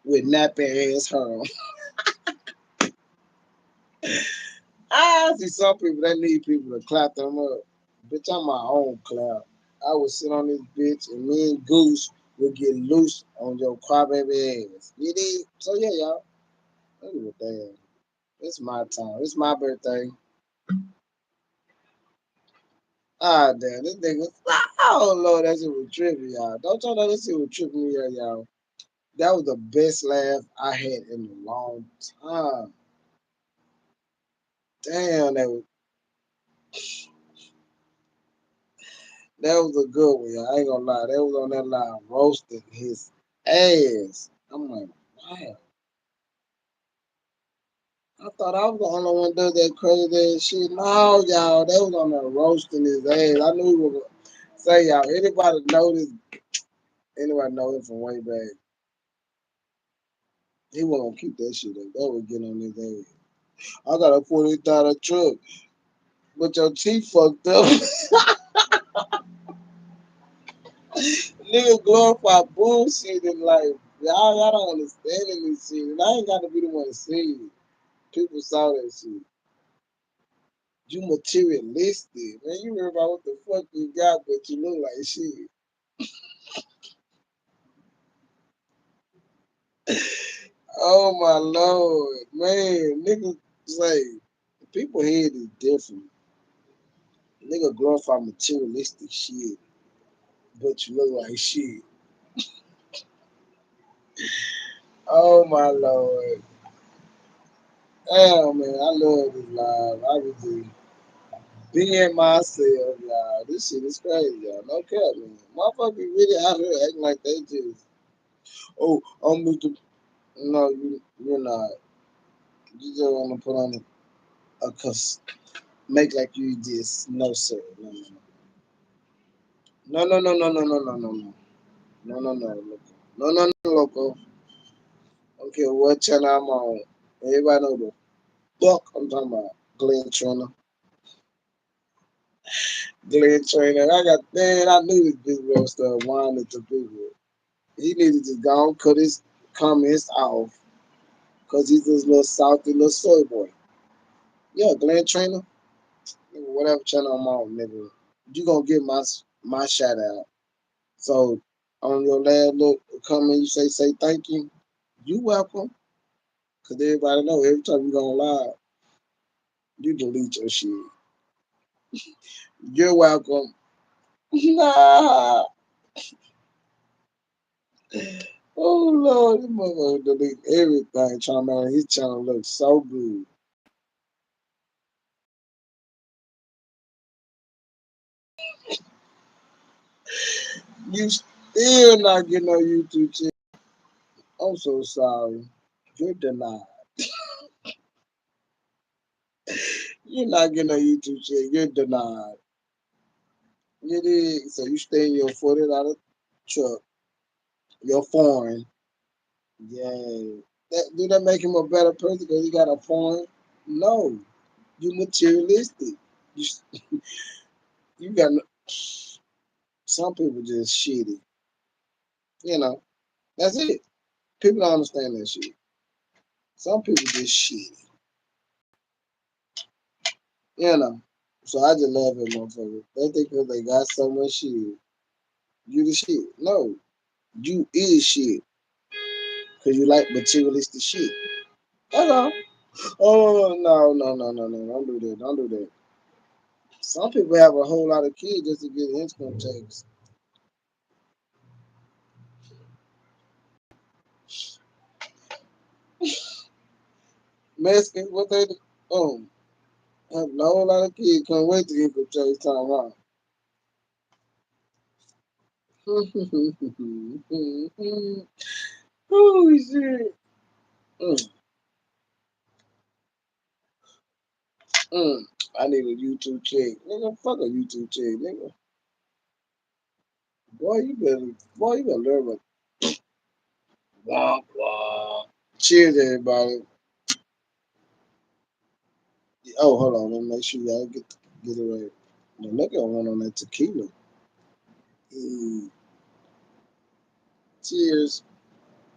with nappy ass hair. I see some people that need people to clap them up. Bitch, I'm my own clap. I would sit on this bitch and me and Goose would get loose on your crybaby ass. You did? So yeah, y'all. Look at what damn. It's my time. It's my birthday. Ah, damn. This nigga. Oh, Lord, that shit was tripping, y'all. Don't y'all know this shit was tripping me out, y'all? That was the best laugh I had in a long time. Damn, that was a good one, y'all. I ain't gonna lie. That was on that line roasting his ass. I'm like, wow. I thought I was the only one that does that crazy ass shit. No, y'all, that was on there roasting his ass. I knew he was gonna say, y'all, anybody know him from way back. He wasn't gonna keep that shit up. That would get on his ass. I got a $40 truck, but your teeth fucked up. Nigga glorify bullshit and like y'all don't understand this shit. And I ain't gotta be the one to say it. People saw that shit. You materialistic, man. You worry about what the fuck you got, but you look like shit. Oh my lord, man. Niggas say people head is different. Nigga glorify materialistic shit, but you look like shit. Oh my lord. Damn man, I love this live. I was just being myself, y'all. This shit is crazy, y'all. No cap, man. Motherfuckers really out here acting like they just, oh, I'm Mr. No, you're not. You just want to put on a make like you just, no, sir. No, no, no, no, no, no, no, no, no, no, no, no, no, loco. No, no, no, loco. I don't care what channel I'm on. Everybody know the fuck I'm talking about. Glenn Trainer. Glenn Trainer. I got, man, I knew this bitch was gonna start whining to people. He needed to go and cut his comments off because he's this little salty little soy boy. Yeah, Glenn Trainer, whatever channel I'm on, nigga, you gonna get my shout out. So on your last little comment, you say thank you. You welcome, cause everybody know every time you gonna live, you delete your shit. You're welcome. Nah. Oh Lord, this motherfucker delete everything. Trying to make his channel look so good. You still not getting on YouTube channel. I'm so sorry. You're denied. You're not getting on YouTube channel. You're denied. You did. So you stay in your $40 truck. You're foreign. Yeah. Do that make him a better person because he got a foreign? No. You materialistic. You you got some people just shitty. You know. That's it. People don't understand that shit. Some people just shitty. You know. So I just love it, motherfucker. They think because they got so much shit, you the shit. No, you is shit because you like materialistic shit. That's all. Oh no, no, no, no, no! Don't do that! Don't do that! Some people have a whole lot of kids just to get income tax. Mexicans, what they do? Have a whole lot of kids. Can't wait to income tax time out. Oh shit! Mm, mm. I need a YouTube check, nigga. Fuck a YouTube check, nigga. Boy, you better learn what. Womp womp. Cheers, everybody. Oh, hold on. Let me make sure y'all get it right. Now, look at one on that tequila. Mm. Cheers.